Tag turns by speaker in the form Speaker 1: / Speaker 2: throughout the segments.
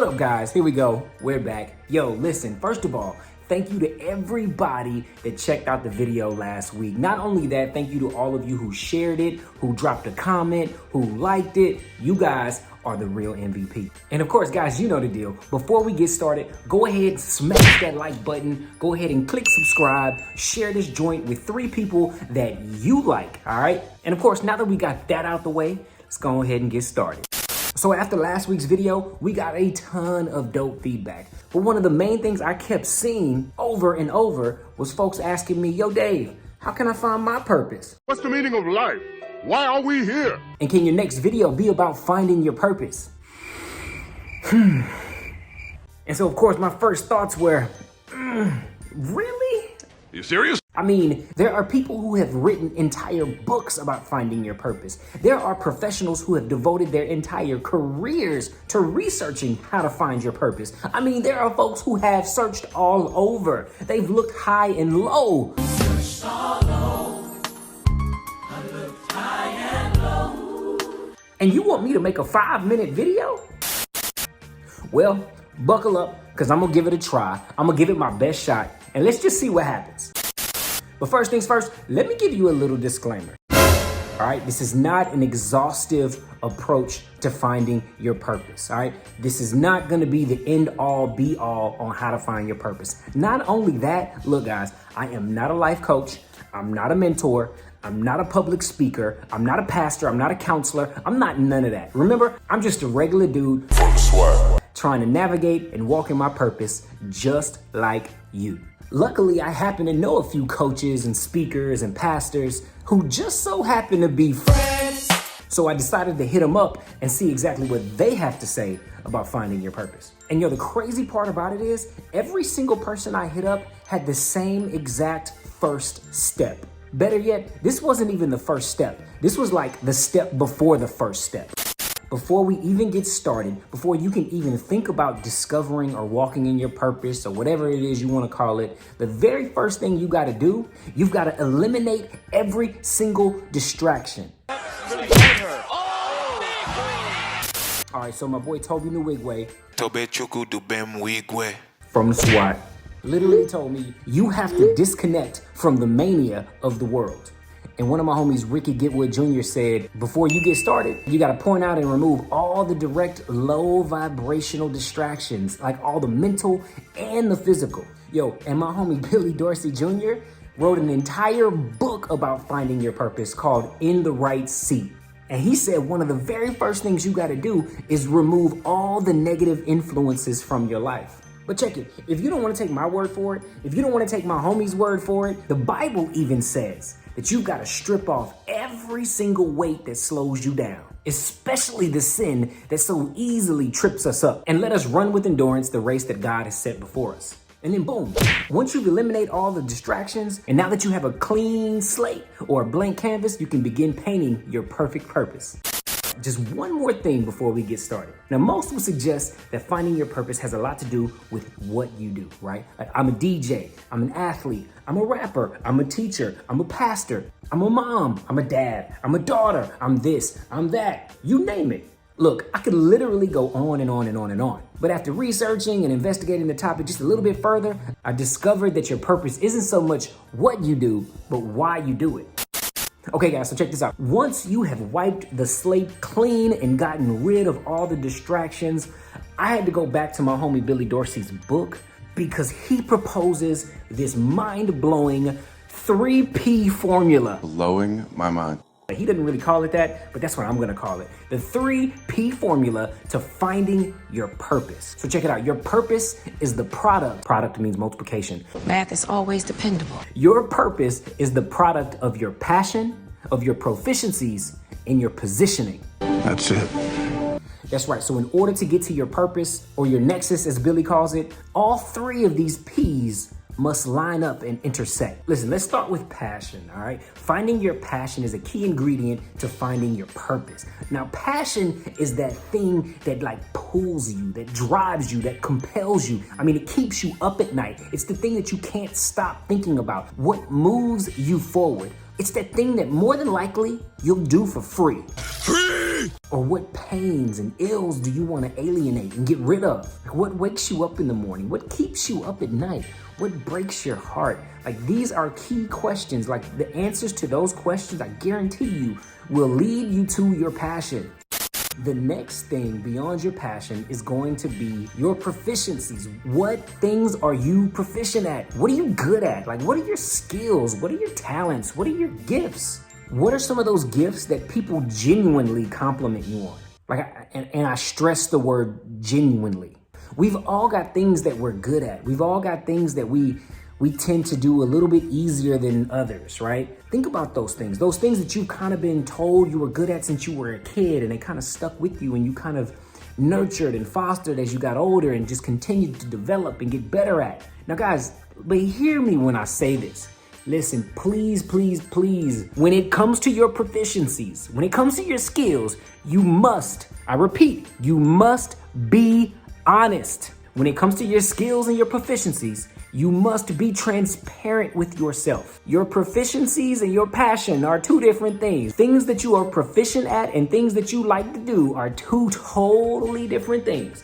Speaker 1: up, guys? Here we go. We're back. Yo, listen, first of all, thank you to everybody that checked out the video last week. Not only that, thank you to all of you who shared it, who dropped a comment, who liked it. You guys are the real MVP. And of course, guys, you know the deal. Before we get started, go ahead and smash that like button. Go ahead and click subscribe. Share this joint with 3 people that you like, all right? And of course, now that we got that out the way, let's go ahead and get started. So after last week's video, we got a ton of dope feedback. But one of the main things I kept seeing over and over was folks asking me, yo, Dave, how can I find my purpose?
Speaker 2: What's the meaning of life? Why are we here?
Speaker 1: And can your next video be about finding your purpose? And so, of course, my first thoughts were, really?
Speaker 2: You serious?
Speaker 1: I mean, there are people who have written entire books about finding your purpose. There are professionals who have devoted their entire careers to researching how to find your purpose. I mean, there are folks who have searched all over. They've looked high and low. Searched all over. I looked high and low. And you want me to make a 5-minute video? Well, buckle up, because I'm going to give it a try. I'm going to give it my best shot, and let's just see what happens. But first things first, let me give you a little disclaimer. All right, this is not an exhaustive approach to finding your purpose. All right, this is not going to be the end all be all on how to find your purpose. Not only that, look, guys, I am not a life coach. I'm not a mentor. I'm not a public speaker. I'm not a pastor. I'm not a counselor. I'm not none of that. Remember, I'm just a regular dude trying to navigate and walk in my purpose just like you. Luckily, I happen to know a few coaches and speakers and pastors who just so happen to be friends. So I decided to hit them up and see exactly what they have to say about finding your purpose. And yo, the crazy part about it is every single person I hit up had the same exact first step. Better yet, this wasn't even the first step. This was like the step before the first step. Before we even get started, before you can even think about discovering or walking in your purpose or whatever it is you want to call it, the very first thing you got to do, you've got to eliminate every single distraction. All right, so my boy Toby Nwigwe from the SWAT literally told me you have to disconnect from the mania of the world. And one of my homies, Ricky Getwood Jr. said, before you get started, you got to point out and remove all the direct low vibrational distractions, like all the mental and the physical. Yo, and my homie, Billy Dorsey Jr. wrote an entire book about finding your purpose called In the Right Seat. And he said one of the very first things you got to do is remove all the negative influences from your life. But check it, if you don't want to take my word for it, if you don't want to take my homie's word for it, the Bible even says that you've got to strip off every single weight that slows you down, especially the sin that so easily trips us up, and let us run with endurance the race that God has set before us. And then boom, once you've eliminated all the distractions, and now that you have a clean slate or a blank canvas, you can begin painting your perfect purpose. Just one more thing before we get started. Now, most would suggest that finding your purpose has a lot to do with what you do, right? Like, I'm a DJ, I'm an athlete, I'm a rapper, I'm a teacher, I'm a pastor, I'm a mom, I'm a dad, I'm a daughter, I'm this, I'm that, you name it. Look, I could literally go on and on and on and on. But after researching and investigating the topic just a little bit further, I discovered that your purpose isn't so much what you do, but why you do it. Okay, guys, so check this out. Once you have wiped the slate clean and gotten rid of all the distractions, I had to go back to my homie Billy Dorsey's book because he proposes this mind-blowing 3P formula.
Speaker 3: Blowing my mind.
Speaker 1: He didn't really call it that, but that's what I'm gonna call it. The 3P formula to finding your purpose. So check it out. Your purpose is the product. Product means multiplication.
Speaker 4: Math is always dependable.
Speaker 1: Your purpose is the product of your passion, of your proficiencies, and your positioning.
Speaker 3: That's it.
Speaker 1: That's right. So in order to get to your purpose, or your nexus as Billy calls it, all 3 of these P's must line up and intersect. Listen, let's start with passion, all right? Finding your passion is a key ingredient to finding your purpose. Now, passion is that thing that like pulls you, that drives you, that compels you. I mean, it keeps you up at night. It's the thing that you can't stop thinking about. What moves you forward, It's that thing that more than likely you'll do for free. Or what pains and ills do you want to alienate and get rid of? Like what wakes you up in the morning? What keeps you up at night? What breaks your heart? Like these are key questions. Like the answers to those questions, I guarantee you, will lead you to your passion. The next thing beyond your passion is going to be your proficiencies. What things are you proficient at? What are you good at? Like, what are your skills? What are your talents? What are your gifts? What are some of those gifts that people genuinely compliment you on? And I stress the word genuinely. We've all got things that we're good at. We've all got things that we tend to do a little bit easier than others, right? Think about those things that you've kind of been told you were good at since you were a kid, and they kind of stuck with you and you kind of nurtured and fostered as you got older and just continued to develop and get better at. Now guys, but hear me when I say this. Listen, please, please, please, when it comes to your proficiencies, when it comes to your skills, you must, I repeat, you must be honest. When it comes to your skills and your proficiencies, you must be transparent with yourself. Your proficiencies and your passion are two different things. Things that you are proficient at and things that you like to do are two totally different things.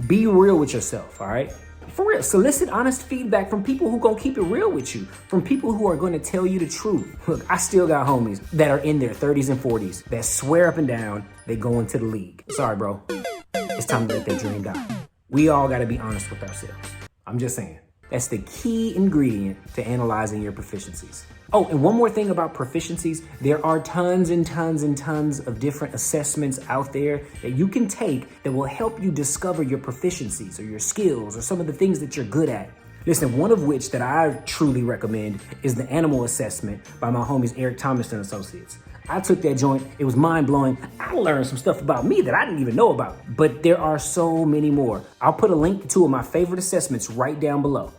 Speaker 1: Be real with yourself, all right? For real, solicit honest feedback from people who gonna keep it real with you, from people who are gonna tell you the truth. Look, I still got homies that are in their 30s and 40s that swear up and down they go into the league. Sorry, bro. It's time to let that dream die. We all gotta be honest with ourselves. I'm just saying. That's the key ingredient to analyzing your proficiencies. Oh, and one more thing about proficiencies. There are tons and tons and tons of different assessments out there that you can take that will help you discover your proficiencies or your skills or some of the things that you're good at. Listen, one of which that I truly recommend is the animal assessment by my homies Eric Thomas and Associates. I took that joint. It was mind-blowing. I learned some stuff about me that I didn't even know about. But there are so many more. I'll put a link to two of my favorite assessments right down below.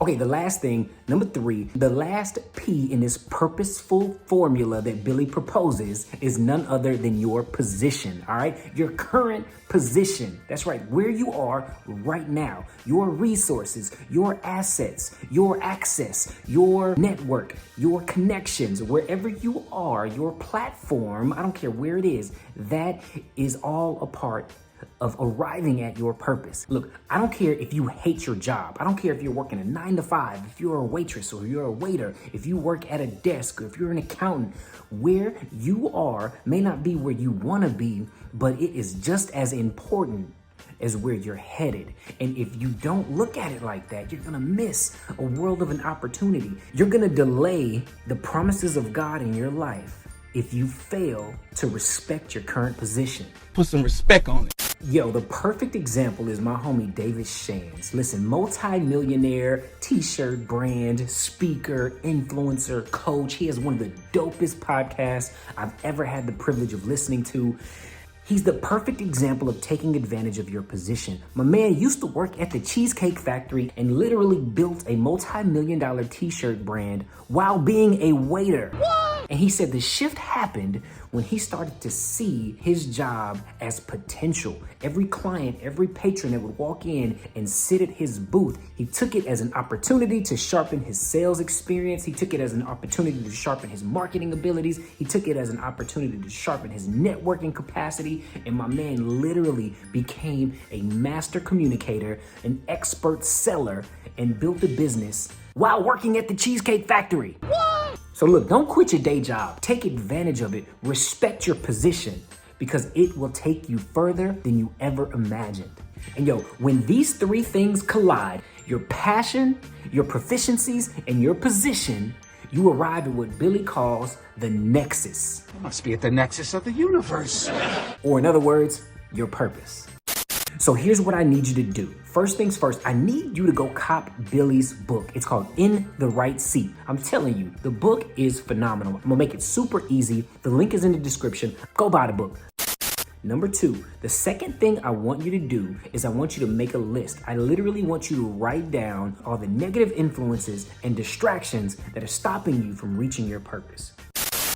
Speaker 1: Okay, the last thing, number 3, the last P in this purposeful formula that Billy proposes is none other than your position, all right? Your current position. That's right, where you are right now. Your resources, your assets, your access, your network, your connections, wherever you are, your platform, I don't care where it is, that is all a part of arriving at your purpose. Look, I don't care if you hate your job. I don't care if you're working a 9 to 5, if you're a waitress or you're a waiter, if you work at a desk or if you're an accountant. Where you are may not be where you want to be, but it is just as important as where you're headed. And if you don't look at it like that, you're gonna miss a world of an opportunity. You're gonna delay the promises of God in your life if you fail to respect your current position.
Speaker 5: Put some respect on it.
Speaker 1: Yo, the perfect example is my homie David Shands. Listen, multi-millionaire, t-shirt brand, speaker, influencer, coach. He has one of the dopest podcasts I've ever had the privilege of listening to. He's the perfect example of taking advantage of your position. My man used to work at the Cheesecake Factory and literally built a multi-million-dollar t-shirt brand while being a waiter. What? And he said the shift happened when he started to see his job as potential. Every client, every patron that would walk in and sit at his booth, he took it as an opportunity to sharpen his sales experience. He took it as an opportunity to sharpen his marketing abilities. He took it as an opportunity to sharpen his networking capacity. And my man literally became a master communicator, an expert seller, and built a business while working at the Cheesecake Factory. What? So look, don't quit your day job. Take advantage of it. Respect your position because it will take you further than you ever imagined. And yo, when these 3 things collide, your passion, your proficiencies, and your position, you arrive at what Billy calls the nexus.
Speaker 5: I must be at the nexus of the universe.
Speaker 1: Or in other words, your purpose. So here's what I need you to do. First things first, I need you to go cop Billy's book. It's called In the Right Seat. I'm telling you, the book is phenomenal. I'm gonna make it super easy. The link is in the description. Go buy the book. Number 2, the second thing I want you to do is I want you to make a list. I literally want you to write down all the negative influences and distractions that are stopping you from reaching your purpose.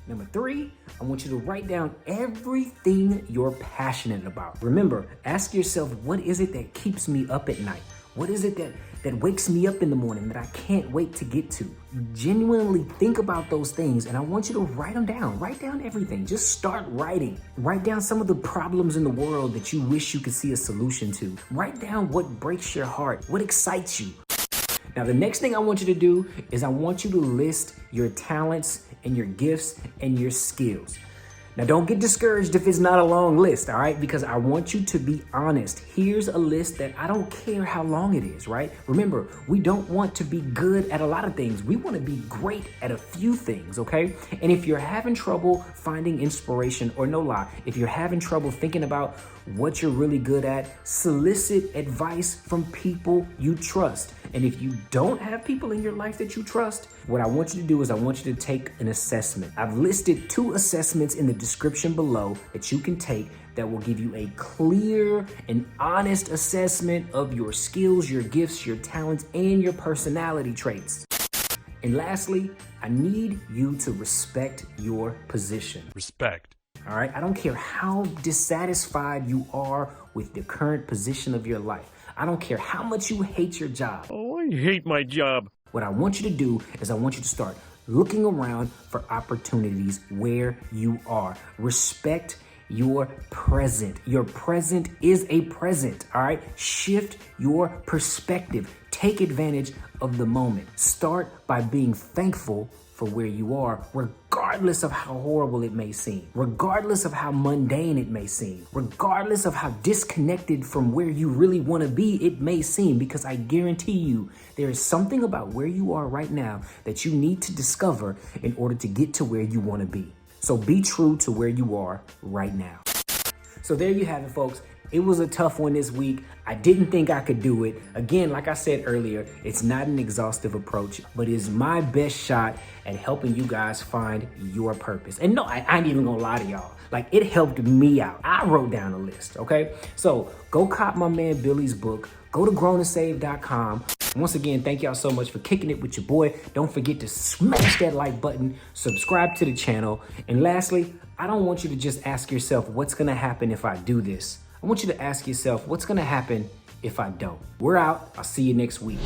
Speaker 1: Number 3, I want you to write down everything you're passionate about. Remember, ask yourself, what is it that keeps me up at night? What is it that wakes me up in the morning that I can't wait to get to? Genuinely think about those things, and I want you to write them down. Write down everything. Just start writing. Write down some of the problems in the world that you wish you could see a solution to. Write down what breaks your heart, what excites you. Now, the next thing I want you to do is I want you to list your talents and your gifts and your skills. Now, don't get discouraged if it's not a long list, all right? Because I want you to be honest. Here's a list that I don't care how long it is, right? Remember, we don't want to be good at a lot of things. We want to be great at a few things, okay? And if you're having trouble finding inspiration, or no lie, if you're having trouble thinking about what you're really good at, solicit advice from people you trust. And if you don't have people in your life that you trust, what I want you to do is I want you to take an assessment. I've listed 2 assessments in the description below that you can take that will give you a clear and honest assessment of your skills, your gifts, your talents, and your personality traits. And lastly, I need you to respect your position.
Speaker 2: Respect.
Speaker 1: All right, I don't care how dissatisfied you are with the current position of your life. I don't care how much you hate your job.
Speaker 2: Oh, I hate my job.
Speaker 1: What I want you to do is I want you to start looking around for opportunities where you are. Respect your present. Your present is a present, all right? Shift your perspective. Take advantage of the moment. Start by being thankful for where you are, regardless of how horrible it may seem, regardless of how mundane it may seem, regardless of how disconnected from where you really want to be it may seem, because I guarantee you there is something about where you are right now that you need to discover in order to get to where you want to be. So be true to where you are right now. So there you have it, folks. It was a tough one this week. I didn't think I could do it. Again, like I said earlier, it's not an exhaustive approach, but it's my best shot at helping you guys find your purpose. And no, I ain't even gonna lie to y'all. Like, it helped me out. I wrote down a list, okay? So go cop my man Billy's book. Go to grownosave.com. Once again, thank y'all so much for kicking it with your boy. Don't forget to smash that like button, subscribe to the channel. And lastly, I don't want you to just ask yourself, what's gonna happen if I do this? I want you to ask yourself, what's gonna happen if I don't? We're out. I'll see you next week.